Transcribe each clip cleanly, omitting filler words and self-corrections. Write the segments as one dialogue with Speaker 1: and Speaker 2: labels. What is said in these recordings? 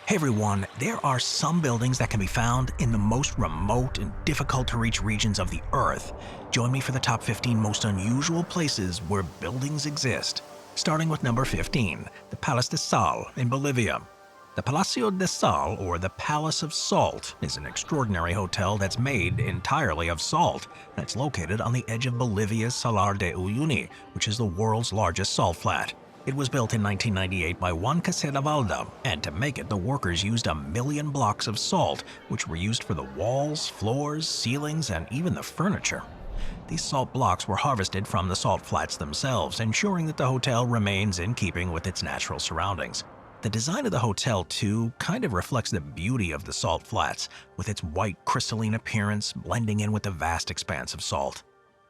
Speaker 1: Hey everyone, there are some buildings that can be found in the most remote and difficult to reach regions of the Earth. Join me for the top 15 most unusual places where buildings exist. Starting with number 15, the Palace de Sal in Bolivia. The Palacio de Sal, or the Palace of Salt, is an extraordinary hotel that's made entirely of salt, and it's located on the edge of Bolivia's Salar de Uyuni, which is the world's largest salt flat. It was built in 1998 by Juan Casadavalda, and to make it, the workers used 1 million blocks of salt, which were used for the walls, floors, ceilings, and even the furniture. These salt blocks were harvested from the salt flats themselves, ensuring that the hotel remains in keeping with its natural surroundings. The design of the hotel, too, kind of reflects the beauty of the salt flats, with its white crystalline appearance blending in with the vast expanse of salt.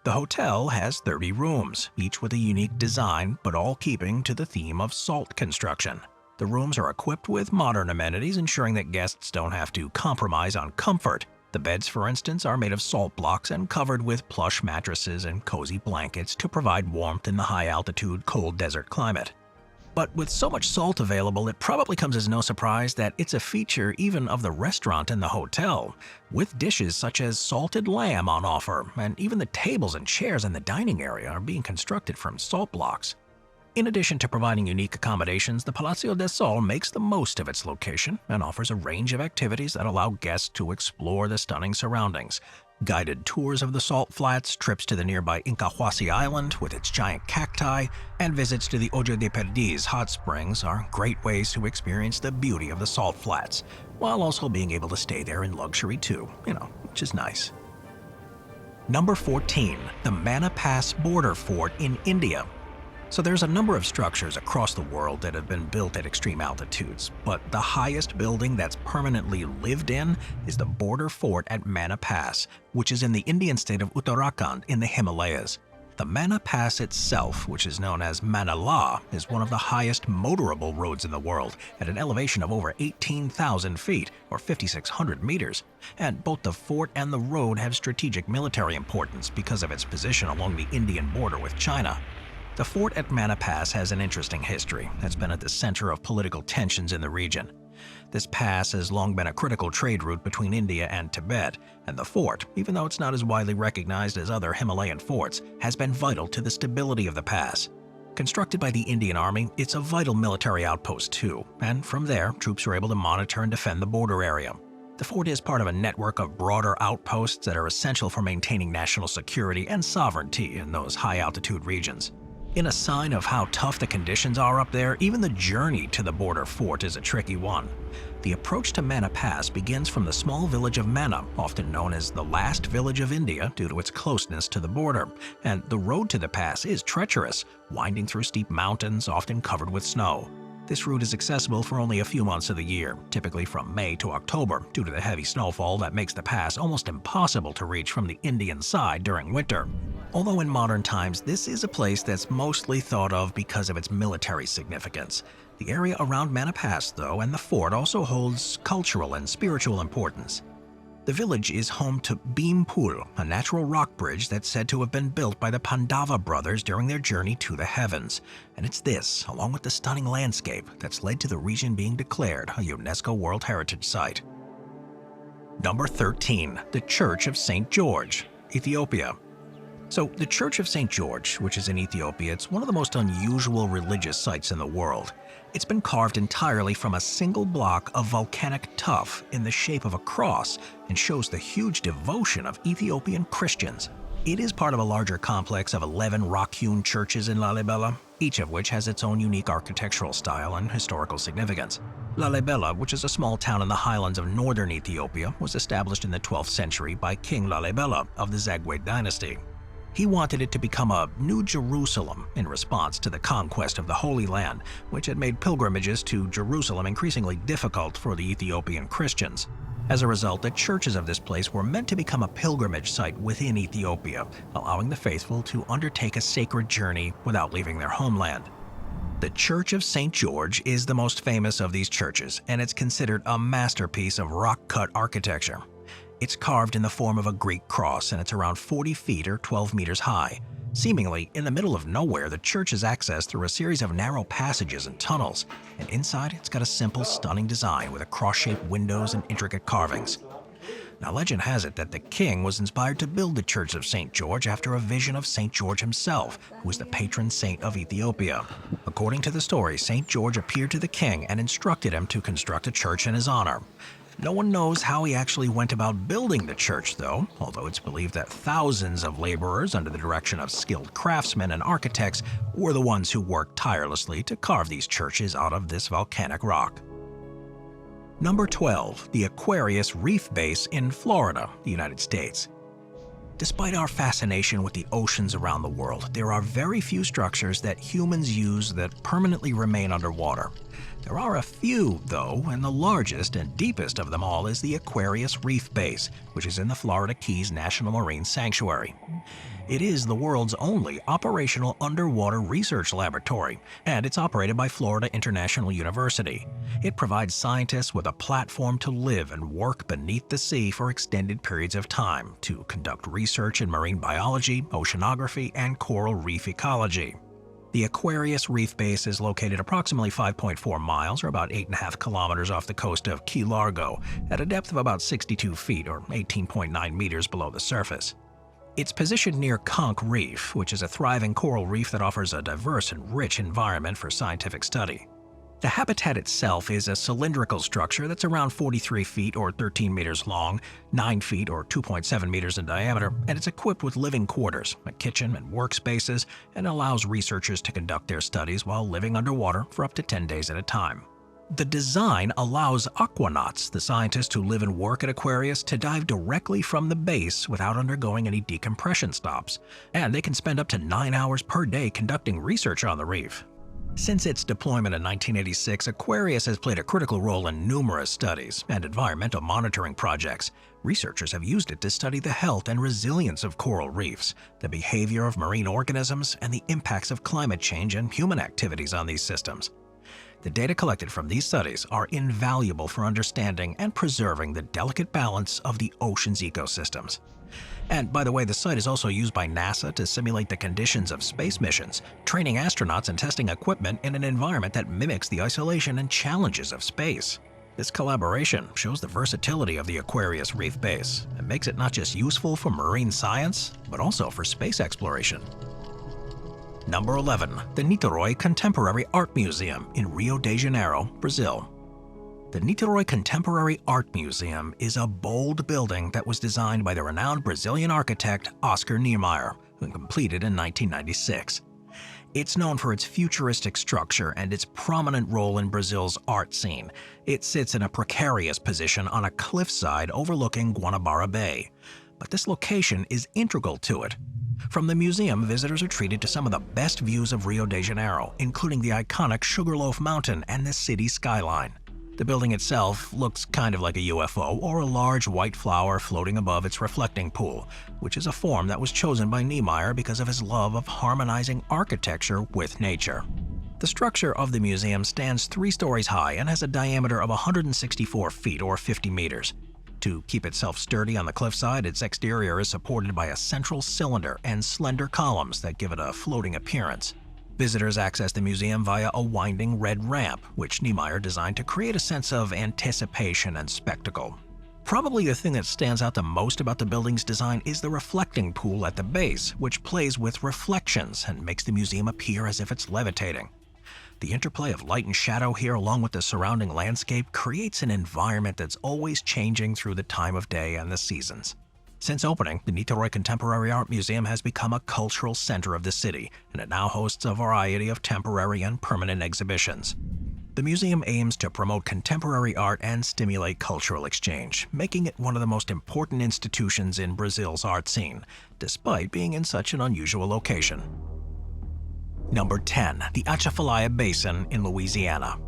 Speaker 1: The hotel has 30 rooms, each with a unique design, but all keeping to the theme of salt construction. The rooms are equipped with modern amenities, ensuring that guests don't have to compromise on comfort. The beds, for instance, are made of salt blocks and covered with plush mattresses and cozy blankets to provide warmth in the high-altitude, cold desert climate. But with so much salt available, it probably comes as no surprise that it's a feature even of the restaurant and the hotel, with dishes such as salted lamb on offer, and even the tables and chairs in the dining area are being constructed from salt blocks. In addition to providing unique accommodations, the Palacio de Sal makes the most of its location and offers a range of activities that allow guests to explore the stunning surroundings. Guided tours of the salt flats, trips to the nearby Incahuasi Island with its giant cacti, and visits to the Ojo de Perdiz hot springs are great ways to experience the beauty of the salt flats, while also being able to stay there in luxury too, which is nice. Number 14, the Mana Pass Border Fort in India. So there's a number of structures across the world that have been built at extreme altitudes, but the highest building that's permanently lived in is the border fort at Mana Pass, which is in the Indian state of Uttarakhand in the Himalayas. The Mana Pass itself, which is known as Manala, is one of the highest motorable roads in the world at an elevation of over 18,000 feet or 5,600 meters. And both the fort and the road have strategic military importance because of its position along the Indian border with China. The fort at Mana Pass has an interesting history that's been at the center of political tensions in the region. This pass has long been a critical trade route between India and Tibet, and the fort, even though it's not as widely recognized as other Himalayan forts, has been vital to the stability of the pass. Constructed by the Indian Army, it's a vital military outpost too, and from there, troops are able to monitor and defend the border area. The fort is part of a network of broader outposts that are essential for maintaining national security and sovereignty in those high-altitude regions. In a sign of how tough the conditions are up there, even the journey to the border fort is a tricky one. The approach to Mana Pass begins from the small village of Mana, often known as the last village of India due to its closeness to the border, and the road to the pass is treacherous, winding through steep mountains often covered with snow. This route is accessible for only a few months of the year, typically from May to October, due to the heavy snowfall that makes the pass almost impossible to reach from the Indian side during winter. Although in modern times, this is a place that's mostly thought of because of its military significance. The area around Mana Pass, though, and the fort also holds cultural and spiritual importance. The village is home to Beam Pool, a natural rock bridge that's said to have been built by the Pandava brothers during their journey to the heavens. And it's this, along with the stunning landscape, that's led to the region being declared a UNESCO World Heritage Site. Number 13, the Church of St. George, Ethiopia. So the Church of St. George, which is in Ethiopia, it's one of the most unusual religious sites in the world. It's been carved entirely from a single block of volcanic tuff in the shape of a cross and shows the huge devotion of Ethiopian Christians. It is part of a larger complex of 11 rock-hewn churches in Lalibela, each of which has its own unique architectural style and historical significance. Lalibela, which is a small town in the highlands of northern Ethiopia, was established in the 12th century by King Lalibela of the Zagwe dynasty. He wanted it to become a New Jerusalem in response to the conquest of the Holy Land, which had made pilgrimages to Jerusalem increasingly difficult for the Ethiopian Christians. As a result, the churches of this place were meant to become a pilgrimage site within Ethiopia, allowing the faithful to undertake a sacred journey without leaving their homeland. The Church of St. George is the most famous of these churches, and it's considered a masterpiece of rock-cut architecture. It's carved in the form of a Greek cross, and it's around 40 feet or 12 meters high. Seemingly, in the middle of nowhere, the church is accessed through a series of narrow passages and tunnels, and inside it's got a simple, stunning design with cross-shaped windows and intricate carvings. Now, legend has it that the king was inspired to build the Church of St. George after a vision of St. George himself, who was the patron saint of Ethiopia. According to the story, St. George appeared to the king and instructed him to construct a church in his honor. No one knows how he actually went about building the church, though, although it's believed that thousands of laborers under the direction of skilled craftsmen and architects were the ones who worked tirelessly to carve these churches out of this volcanic rock. Number 12. The Aquarius Reef Base in Florida, the United States. Despite our fascination with the oceans around the world, there are very few structures that humans use that permanently remain underwater. There are a few, though, and the largest and deepest of them all is the Aquarius Reef Base, which is in the Florida Keys National Marine Sanctuary. It is the world's only operational underwater research laboratory, and it's operated by Florida International University. It provides scientists with a platform to live and work beneath the sea for extended periods of time to conduct research in marine biology, oceanography, and coral reef ecology. The Aquarius Reef Base is located approximately 5.4 miles or about 8.5 kilometers off the coast of Key Largo at a depth of about 62 feet or 18.9 meters below the surface. It's positioned near Conch Reef, which is a thriving coral reef that offers a diverse and rich environment for scientific study. The habitat itself is a cylindrical structure that's around 43 feet or 13 meters long, 9 feet or 2.7 meters in diameter, and it's equipped with living quarters, a kitchen and workspaces, and allows researchers to conduct their studies while living underwater for up to 10 days at a time. The design allows aquanauts, the scientists who live and work at Aquarius, to dive directly from the base without undergoing any decompression stops, and they can spend up to 9 hours per day conducting research on the reef. Since its deployment in 1986, Aquarius has played a critical role in numerous studies and environmental monitoring projects. Researchers have used it to study the health and resilience of coral reefs, the behavior of marine organisms, and the impacts of climate change and human activities on these systems. The data collected from these studies are invaluable for understanding and preserving the delicate balance of the ocean's ecosystems. And by the way, the site is also used by NASA to simulate the conditions of space missions, training astronauts and testing equipment in an environment that mimics the isolation and challenges of space. This collaboration shows the versatility of the Aquarius Reef Base and makes it not just useful for marine science, but also for space exploration. Number 11. The Niterói Contemporary Art Museum in Rio de Janeiro, Brazil. The Niterói Contemporary Art Museum is a bold building that was designed by the renowned Brazilian architect Oscar Niemeyer, who completed in 1996. It's known for its futuristic structure and its prominent role in Brazil's art scene. It sits in a precarious position on a cliffside overlooking Guanabara Bay. But this location is integral to it. From the museum, visitors are treated to some of the best views of Rio de Janeiro, including the iconic Sugarloaf Mountain and the city skyline. The building itself looks kind of like a UFO or a large white flower floating above its reflecting pool, which is a form that was chosen by Niemeyer because of his love of harmonizing architecture with nature. The structure of the museum stands 3 stories high and has a diameter of 164 feet or 50 meters. To keep itself sturdy on the cliffside, its exterior is supported by a central cylinder and slender columns that give it a floating appearance. Visitors access the museum via a winding red ramp, which Niemeyer designed to create a sense of anticipation and spectacle. Probably the thing that stands out the most about the building's design is the reflecting pool at the base, which plays with reflections and makes the museum appear as if it's levitating. The interplay of light and shadow here, along with the surrounding landscape, creates an environment that's always changing through the time of day and the seasons. Since opening, the Niterói Contemporary Art Museum has become a cultural center of the city, and it now hosts a variety of temporary and permanent exhibitions. The museum aims to promote contemporary art and stimulate cultural exchange, making it one of the most important institutions in Brazil's art scene, despite being in such an unusual location. Number 10. The Atchafalaya Basin in Louisiana.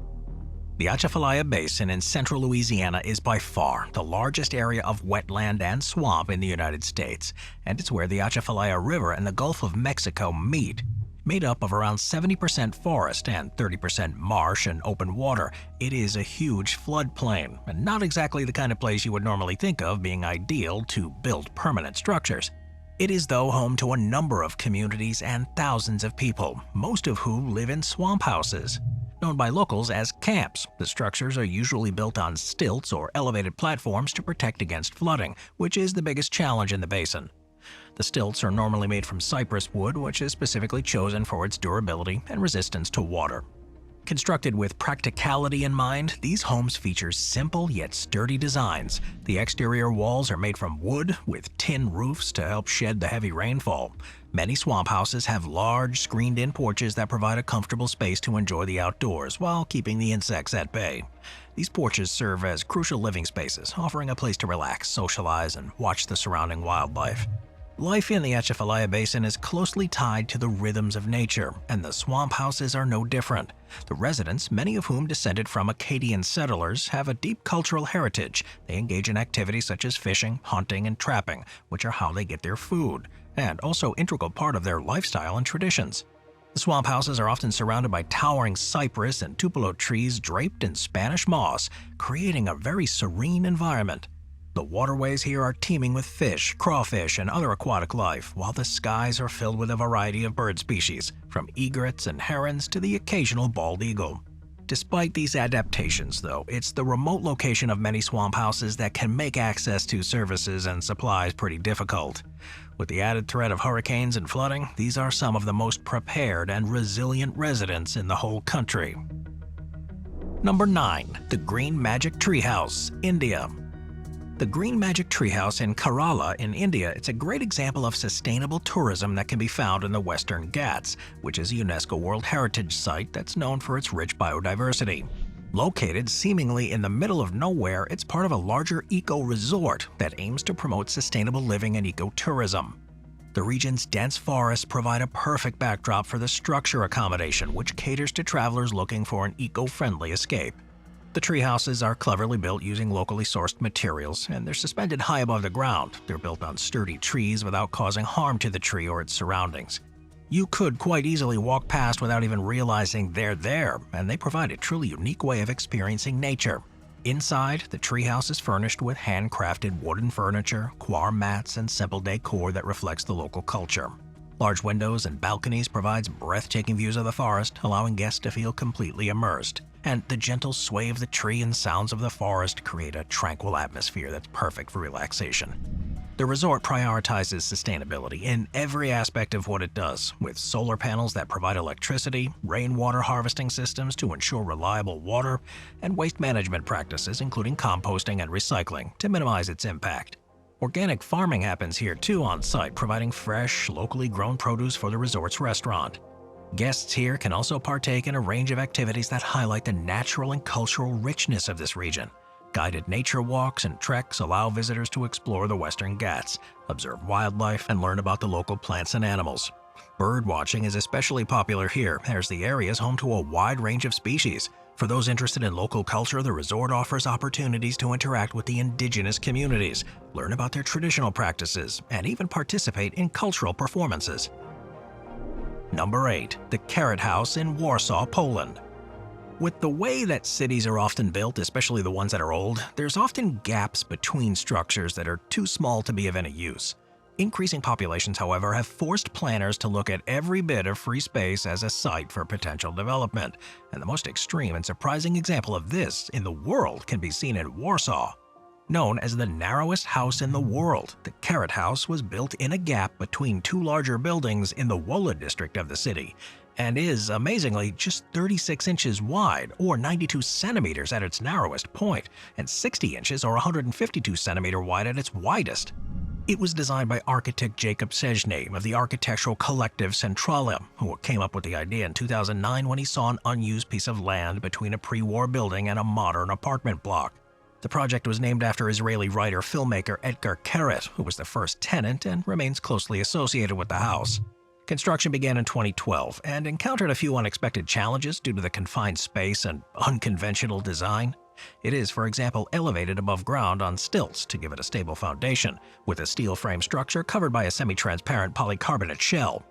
Speaker 1: The Atchafalaya Basin in central Louisiana is by far the largest area of wetland and swamp in the United States, and it's where the Atchafalaya River and the Gulf of Mexico meet. Made up of around 70% forest and 30% marsh and open water, it is a huge floodplain, and not exactly the kind of place you would normally think of being ideal to build permanent structures. It is though home to a number of communities and thousands of people, most of who live in swamp houses. Known by locals as camps, the structures are usually built on stilts or elevated platforms to protect against flooding, which is the biggest challenge in the basin. The stilts are normally made from cypress wood, which is specifically chosen for its durability and resistance to water. Constructed with practicality in mind, these homes feature simple yet sturdy designs. The exterior walls are made from wood with tin roofs to help shed the heavy rainfall. Many swamp houses have large, screened-in porches that provide a comfortable space to enjoy the outdoors while keeping the insects at bay. These porches serve as crucial living spaces, offering a place to relax, socialize, and watch the surrounding wildlife. Life in the Atchafalaya Basin is closely tied to the rhythms of nature, and the swamp houses are no different. The residents, many of whom descended from Acadian settlers, have a deep cultural heritage. They engage in activities such as fishing, hunting, and trapping, which are how they get their food, and also integral part of their lifestyle and traditions. The swamp houses are often surrounded by towering cypress and tupelo trees draped in Spanish moss, creating a very serene environment. The waterways here are teeming with fish, crawfish, and other aquatic life, while the skies are filled with a variety of bird species, from egrets and herons to the occasional bald eagle. Despite these adaptations, though, it's the remote location of many swamp houses that can make access to services and supplies pretty difficult. With the added threat of hurricanes and flooding, these are some of the most prepared and resilient residents in the whole country. Number 9. The Green Magic Treehouse, India. The Green Magic Treehouse in Kerala in India is a great example of sustainable tourism that can be found in the Western Ghats, which is a UNESCO World Heritage Site that's known for its rich biodiversity. Located seemingly in the middle of nowhere, it's part of a larger eco-resort that aims to promote sustainable living and ecotourism. The region's dense forests provide a perfect backdrop for the structure accommodation, which caters to travelers looking for an eco-friendly escape. The tree houses are cleverly built using locally sourced materials, and they're suspended high above the ground. They're built on sturdy trees without causing harm to the tree or its surroundings. You could quite easily walk past without even realizing they're there, and they provide a truly unique way of experiencing nature. Inside, the treehouse is furnished with handcrafted wooden furniture, coir mats, and simple decor that reflects the local culture. Large windows and balconies provides breathtaking views of the forest, allowing guests to feel completely immersed. And the gentle sway of the tree and sounds of the forest create a tranquil atmosphere that's perfect for relaxation. The resort prioritizes sustainability in every aspect of what it does, with solar panels that provide electricity, rainwater harvesting systems to ensure reliable water, and waste management practices including composting and recycling to minimize its impact. Organic farming happens here too on site, providing fresh, locally grown produce for the resort's restaurant. Guests here can also partake in a range of activities that highlight the natural and cultural richness of this region. Guided nature walks and treks allow visitors to explore the Western Ghats, observe wildlife, and learn about the local plants and animals. Bird watching is especially popular here, as the area is home to a wide range of species. For those interested in local culture, the resort offers opportunities to interact with the indigenous communities, learn about their traditional practices, and even participate in cultural performances. Number 8. The Carrot House in Warsaw, Poland. With the way that cities are often built, especially the ones that are old, there's often gaps between structures that are too small to be of any use. Increasing populations, however, have forced planners to look at every bit of free space as a site for potential development, and the most extreme and surprising example of this in the world can be seen in Warsaw. Known as the narrowest house in the world, the Carrot House was built in a gap between two larger buildings in the Wola district of the city, and is, amazingly, just 36 inches wide, or 92 centimeters at its narrowest point, and 60 inches or 152 centimeter wide at its widest. It was designed by architect Jacob Seźny of the architectural collective Centralia, who came up with the idea in 2009 when he saw an unused piece of land between a pre-war building and a modern apartment block. The project was named after Israeli writer-filmmaker Etgar Keret, who was the first tenant and remains closely associated with the house. Construction began in 2012 and encountered a few unexpected challenges due to the confined space and unconventional design. It is, for example, elevated above ground on stilts to give it a stable foundation, with a steel frame structure covered by a semi-transparent polycarbonate shell.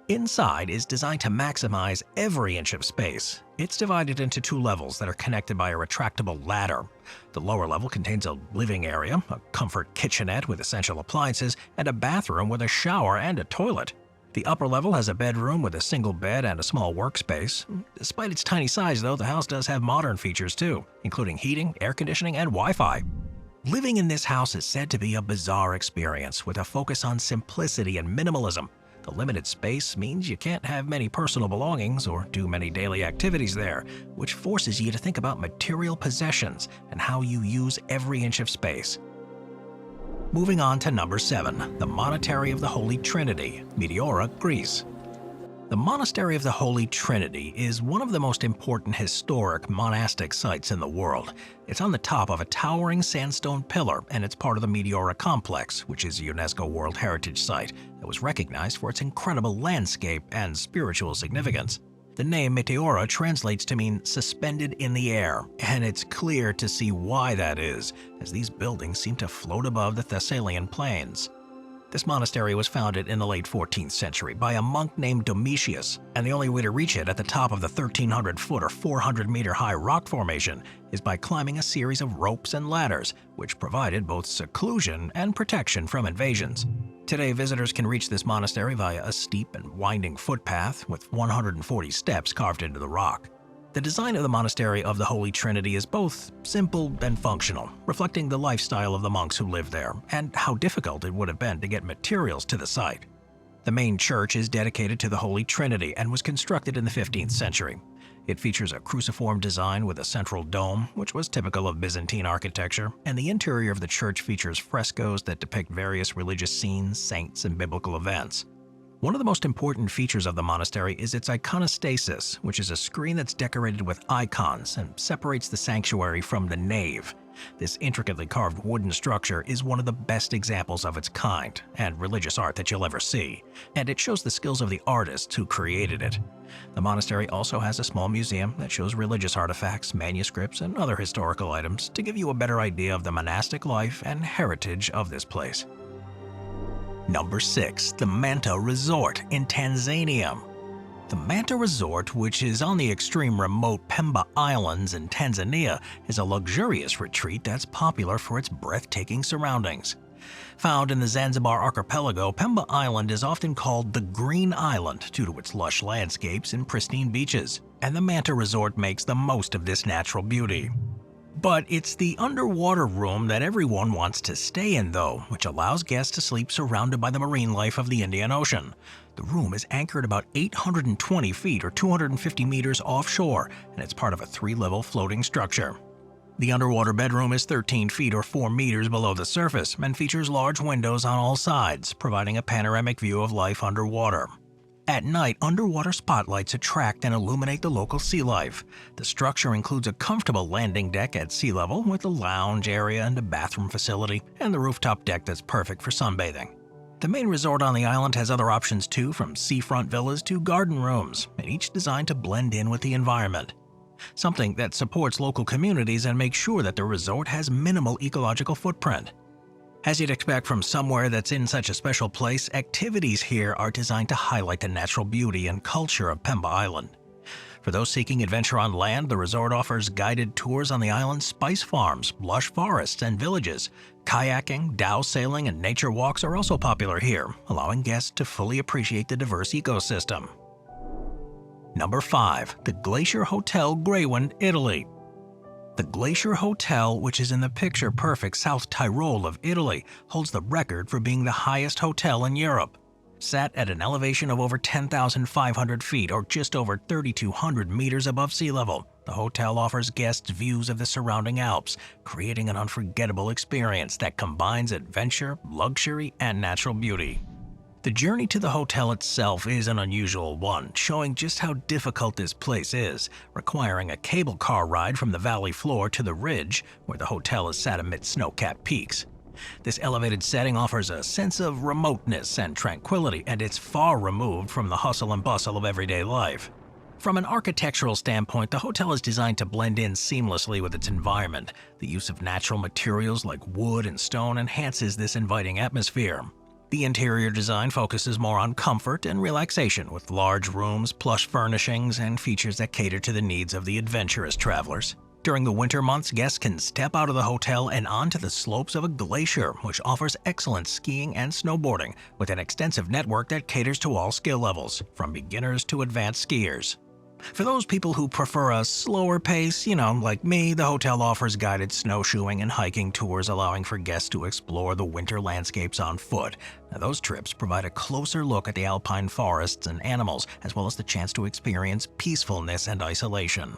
Speaker 1: Inside is designed to maximize every inch of space. It's divided into two levels that are connected by a retractable ladder. The lower level contains a living area, a comfort kitchenette with essential appliances, and a bathroom with a shower and a toilet. The upper level has a bedroom with a single bed and a small workspace. Despite its tiny size, though, the house does have modern features too, including heating, air conditioning, and Wi-Fi. Living in this house is said to be a bizarre experience with a focus on simplicity and minimalism. The limited space means you can't have many personal belongings or do many daily activities there, which forces you to think about material possessions and how you use every inch of space. Moving on to number 7, the Monastery of the Holy Trinity, Meteora, Greece. The Monastery of the Holy Trinity is one of the most important historic monastic sites in the world. It's on the top of a towering sandstone pillar, and it's part of the Meteora complex, which is a UNESCO World Heritage Site that was recognized for its incredible landscape and spiritual significance. The name Meteora translates to mean suspended in the air, and it's clear to see why that is, as these buildings seem to float above the Thessalian plains. This monastery was founded in the late 14th century by a monk named Domitius, and the only way to reach it at the top of the 1,300-foot or 400-meter-high rock formation is by climbing a series of ropes and ladders, which provided both seclusion and protection from invasions. Today, visitors can reach this monastery via a steep and winding footpath with 140 steps carved into the rock. The design of the Monastery of the Holy Trinity is both simple and functional, reflecting the lifestyle of the monks who lived there and how difficult it would have been to get materials to the site. The main church is dedicated to the Holy Trinity and was constructed in the 15th century. It features a cruciform design with a central dome, which was typical of Byzantine architecture, and the interior of the church features frescoes that depict various religious scenes, saints, and biblical events. One of the most important features of the monastery is its iconostasis, which is a screen that's decorated with icons and separates the sanctuary from the nave. This intricately carved wooden structure is one of the best examples of its kind and religious art that you'll ever see, and it shows the skills of the artists who created it. The monastery also has a small museum that shows religious artifacts, manuscripts, and other historical items to give you a better idea of the monastic life and heritage of this place. Number 6, the Manta Resort in Tanzania. The Manta Resort, which is on the extreme remote Pemba Islands in Tanzania, is a luxurious retreat that's popular for its breathtaking surroundings. Found in the Zanzibar archipelago, Pemba Island is often called the Green Island due to its lush landscapes and pristine beaches, and the Manta Resort makes the most of this natural beauty. But it's the underwater room that everyone wants to stay in though, which allows guests to sleep surrounded by the marine life of the Indian Ocean. The room is anchored about 820 feet or 250 meters offshore, and it's part of a 3-level floating structure. The underwater bedroom is 13 feet or 4 meters below the surface and features large windows on all sides, providing a panoramic view of life underwater. At night, underwater spotlights attract and illuminate the local sea life. The structure includes a comfortable landing deck at sea level with a lounge area and a bathroom facility, and the rooftop deck that's perfect for sunbathing. The main resort on the island has other options too, from seafront villas to garden rooms, and each designed to blend in with the environment. Something that supports local communities and makes sure that the resort has minimal ecological footprint. As you'd expect from somewhere that's in such a special place, activities here are designed to highlight the natural beauty and culture of Pemba Island. For those seeking adventure on land, the resort offers guided tours on the island's spice farms, lush forests, and villages. Kayaking, dhow sailing, and nature walks are also popular here, allowing guests to fully appreciate the diverse ecosystem. Number 5, the Glacier Hotel, Greywind, Italy. The Glacier Hotel, which is in the picture-perfect South Tyrol of Italy, holds the record for being the highest hotel in Europe. Set at an elevation of over 10,500 feet or just over 3,200 meters above sea level, the hotel offers guests views of the surrounding Alps, creating an unforgettable experience that combines adventure, luxury, and natural beauty. The journey to the hotel itself is an unusual one, showing just how difficult this place is, requiring a cable car ride from the valley floor to the ridge, where the hotel is sat amid snow-capped peaks. This elevated setting offers a sense of remoteness and tranquility, and it's far removed from the hustle and bustle of everyday life. From an architectural standpoint, the hotel is designed to blend in seamlessly with its environment. The use of natural materials like wood and stone enhances this inviting atmosphere. The interior design focuses more on comfort and relaxation, with large rooms, plush furnishings, and features that cater to the needs of the adventurous travelers. During the winter months, guests can step out of the hotel and onto the slopes of a glacier, which offers excellent skiing and snowboarding, with an extensive network that caters to all skill levels, from beginners to advanced skiers. For those people who prefer a slower pace, like me, the hotel offers guided snowshoeing and hiking tours, allowing for guests to explore the winter landscapes on foot. Now, those trips provide a closer look at the alpine forests and animals, as well as the chance to experience peacefulness and isolation.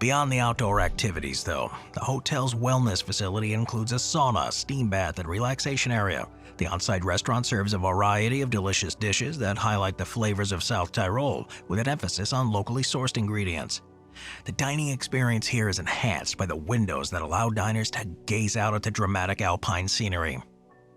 Speaker 1: Beyond the outdoor activities, though, the hotel's wellness facility includes a sauna, steam bath, and relaxation area. The on-site restaurant serves a variety of delicious dishes that highlight the flavors of South Tyrol, with an emphasis on locally sourced ingredients. The dining experience here is enhanced by the windows that allow diners to gaze out at the dramatic alpine scenery.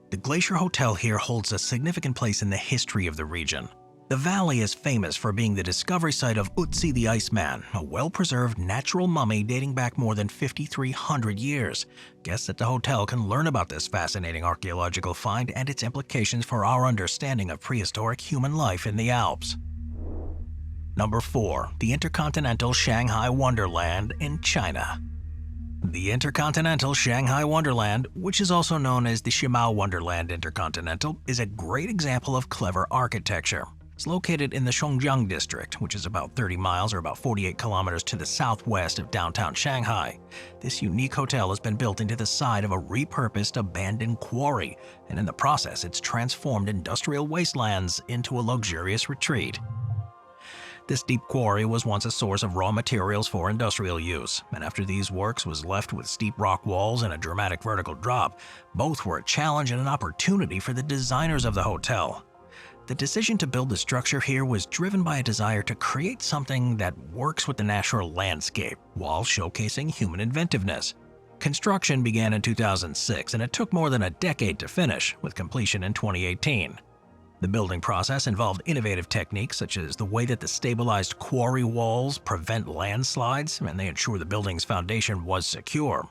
Speaker 1: The Glacier Hotel here holds a significant place in the history of the region. The valley is famous for being the discovery site of Utsi the Iceman, a well-preserved natural mummy dating back more than 5,300 years. Guests at the hotel can learn about this fascinating archaeological find and its implications for our understanding of prehistoric human life in the Alps. Number 4. The Intercontinental Shanghai Wonderland in China. The Intercontinental Shanghai Wonderland, which is also known as the Shimao Wonderland Intercontinental, is a great example of clever architecture. It's located in the Songjiang district, which is about 30 miles or about 48 kilometers to the southwest of downtown Shanghai. This unique hotel has been built into the side of a repurposed abandoned quarry, and in the process it's transformed industrial wastelands into a luxurious retreat. This deep quarry was once a source of raw materials for industrial use, and after these works was left with steep rock walls and a dramatic vertical drop, both were a challenge and an opportunity for the designers of the hotel. The decision to build the structure here was driven by a desire to create something that works with the natural landscape while showcasing human inventiveness. Construction began in 2006, and it took more than a decade to finish, with completion in 2018. The building process involved innovative techniques such as the way that the stabilized quarry walls prevent landslides and they ensure the building's foundation was secure.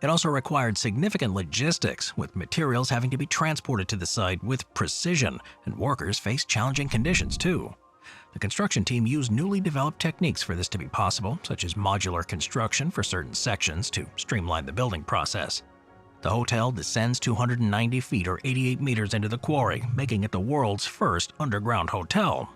Speaker 1: It also required significant logistics, with materials having to be transported to the site with precision, and workers faced challenging conditions too. The construction team used newly developed techniques for this to be possible, such as modular construction for certain sections to streamline the building process. The hotel descends 290 feet or 88 meters into the quarry, making it the world's first underground hotel.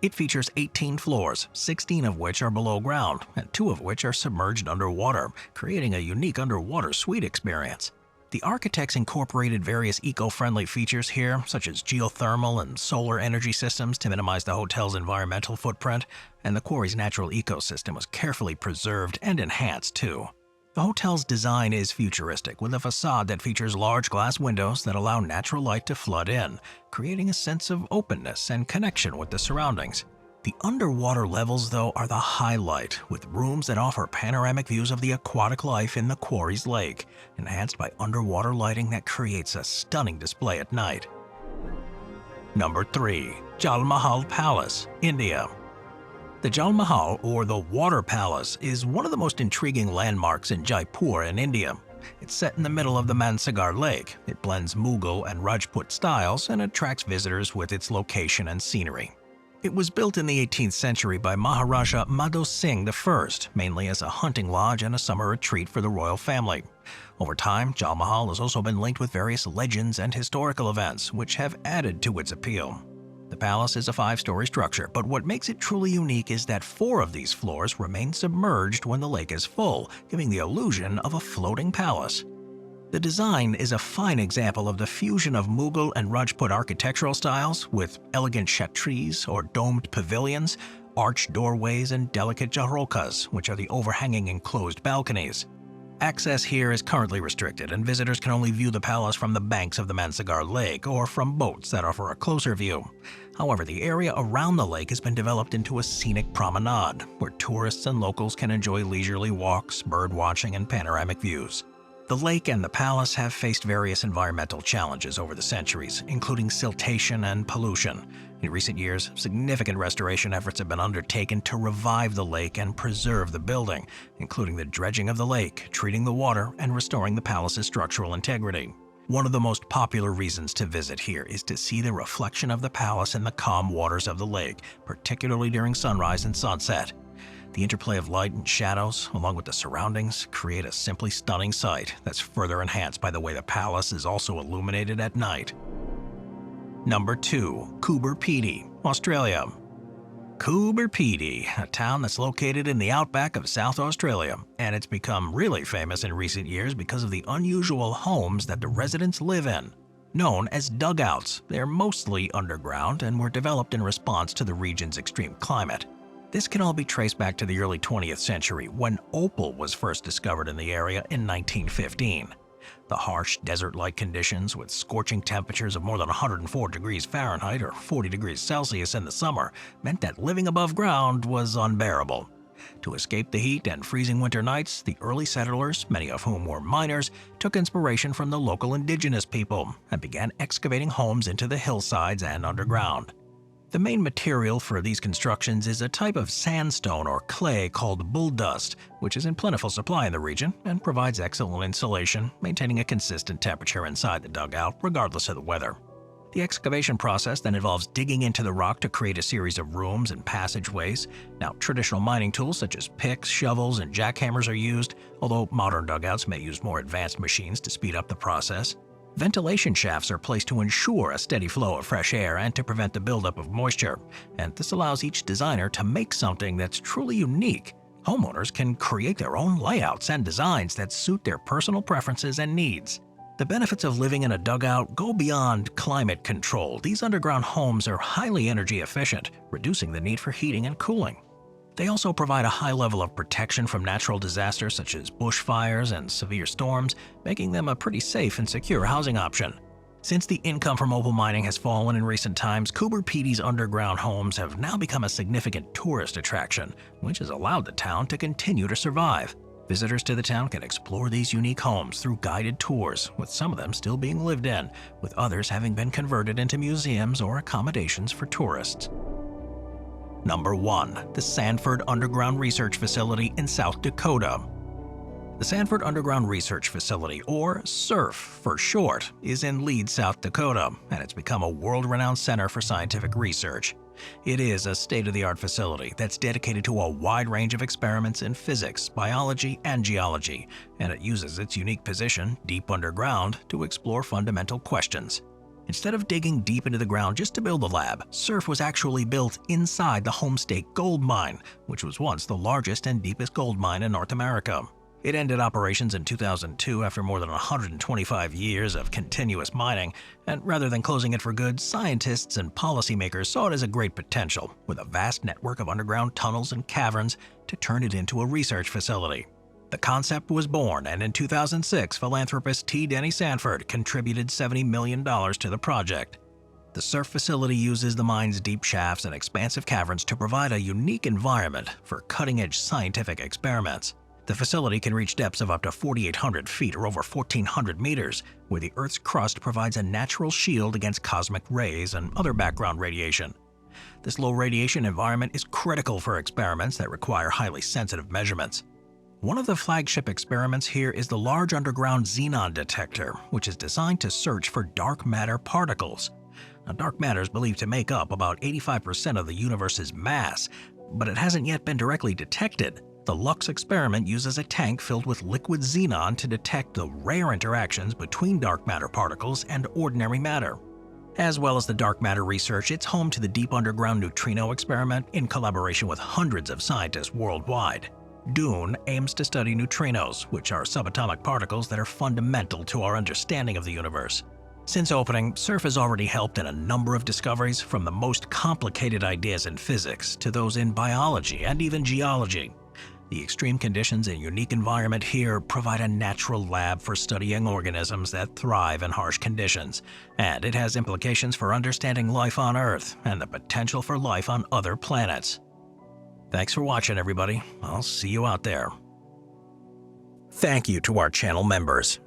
Speaker 1: It features 18 floors, 16 of which are below ground, and 2 of which are submerged underwater, creating a unique underwater suite experience. The architects incorporated various eco-friendly features here, such as geothermal and solar energy systems to minimize the hotel's environmental footprint, and the quarry's natural ecosystem was carefully preserved and enhanced too. The hotel's design is futuristic, with a facade that features large glass windows that allow natural light to flood in, creating a sense of openness and connection with the surroundings. The underwater levels, though, are the highlight, with rooms that offer panoramic views of the aquatic life in the quarry's lake, enhanced by underwater lighting that creates a stunning display at night. Number 3. Jal Mahal Palace, India. The Jal Mahal, or the Water Palace, is one of the most intriguing landmarks in Jaipur in India. It's set in the middle of the Mansagar Lake. It blends Mughal and Rajput styles and attracts visitors with its location and scenery. It was built in the 18th century by Maharaja Madho Singh I, mainly as a hunting lodge and a summer retreat for the royal family. Over time, Jal Mahal has also been linked with various legends and historical events, which have added to its appeal. The palace is a 5-story structure, but what makes it truly unique is that 4 of these floors remain submerged when the lake is full, giving the illusion of a floating palace. The design is a fine example of the fusion of Mughal and Rajput architectural styles, with elegant chhatris or domed pavilions, arched doorways, and delicate jharokas, which are the overhanging enclosed balconies. Access here is currently restricted, and visitors can only view the palace from the banks of the Mansagar Lake or from boats that offer a closer view. However, the area around the lake has been developed into a scenic promenade, where tourists and locals can enjoy leisurely walks, bird watching, and panoramic views. The lake and the palace have faced various environmental challenges over the centuries, including siltation and pollution. In recent years, significant restoration efforts have been undertaken to revive the lake and preserve the building, including the dredging of the lake, treating the water, and restoring the palace's structural integrity. One of the most popular reasons to visit here is to see the reflection of the palace in the calm waters of the lake, particularly during sunrise and sunset. The interplay of light and shadows, along with the surroundings, create a simply stunning sight that's further enhanced by the way the palace is also illuminated at night. Number 2. Kuberpe, Australia. Kuberpe, a town that's located in the outback of South Australia, and it's become really famous in recent years because of the unusual homes that the residents live in. Known as dugouts, they're mostly underground and were developed in response to the region's extreme climate. This can all be traced back to the early 20th century when opal was first discovered in the area in 1915. The harsh desert-like conditions with scorching temperatures of more than 104 degrees Fahrenheit or 40 degrees Celsius in the summer meant that living above ground was unbearable. To escape the heat and freezing winter nights, the early settlers, many of whom were miners, took inspiration from the local indigenous people and began excavating homes into the hillsides and underground. The main material for these constructions is a type of sandstone or clay called bull dust, which is in plentiful supply in the region and provides excellent insulation, maintaining a consistent temperature inside the dugout regardless of the weather. The excavation process then involves digging into the rock to create a series of rooms and passageways. Now, traditional mining tools such as picks, shovels, and jackhammers are used, although modern dugouts may use more advanced machines to speed up the process. Ventilation shafts are placed to ensure a steady flow of fresh air and to prevent the buildup of moisture, and this allows each designer to make something that's truly unique. Homeowners can create their own layouts and designs that suit their personal preferences and needs. The benefits of living in a dugout go beyond climate control. These underground homes are highly energy efficient, reducing the need for heating and cooling. They also provide a high level of protection from natural disasters such as bushfires and severe storms, making them a pretty safe and secure housing option. Since the income from opal mining has fallen in recent times, Kuberpe's underground homes have now become a significant tourist attraction, which has allowed the town to continue to survive. Visitors to the town can explore these unique homes through guided tours, with some of them still being lived in, with others having been converted into museums or accommodations for tourists. Number 1. The Sanford Underground Research Facility in South Dakota. The Sanford Underground Research Facility, or SURF for short, is in Leeds, South Dakota, and it's become a world-renowned center for scientific research. It is a state-of-the-art facility that's dedicated to a wide range of experiments in physics, biology, and geology, and it uses its unique position, deep underground, to explore fundamental questions. Instead of digging deep into the ground just to build the lab, SURF was actually built inside the Homestake Gold Mine, which was once the largest and deepest gold mine in North America. It ended operations in 2002 after more than 125 years of continuous mining, and rather than closing it for good, scientists and policymakers saw it as a great potential, with a vast network of underground tunnels and caverns, to turn it into a research facility. The concept was born, and in 2006, philanthropist T. Denny Sanford contributed $70 million to the project. The SURF facility uses the mine's deep shafts and expansive caverns to provide a unique environment for cutting-edge scientific experiments. The facility can reach depths of up to 4,800 feet or over 1,400 meters, where the Earth's crust provides a natural shield against cosmic rays and other background radiation. This low radiation environment is critical for experiments that require highly sensitive measurements. One of the flagship experiments here is the Large Underground Xenon Detector, which is designed to search for dark matter particles. Now, dark matter is believed to make up about 85% of the universe's mass, but it hasn't yet been directly detected. The LUX experiment uses a tank filled with liquid xenon to detect the rare interactions between dark matter particles and ordinary matter. As well as the dark matter research, it's home to the Deep Underground Neutrino experiment in collaboration with hundreds of scientists worldwide. DUNE aims to study neutrinos, which are subatomic particles that are fundamental to our understanding of the universe. Since opening, SURF has already helped in a number of discoveries, from the most complicated ideas in physics to those in biology and even geology. The extreme conditions and unique environment here provide a natural lab for studying organisms that thrive in harsh conditions, and it has implications for understanding life on Earth and the potential for life on other planets. Thanks for watching, everybody. I'll see you out there. Thank you to our channel members.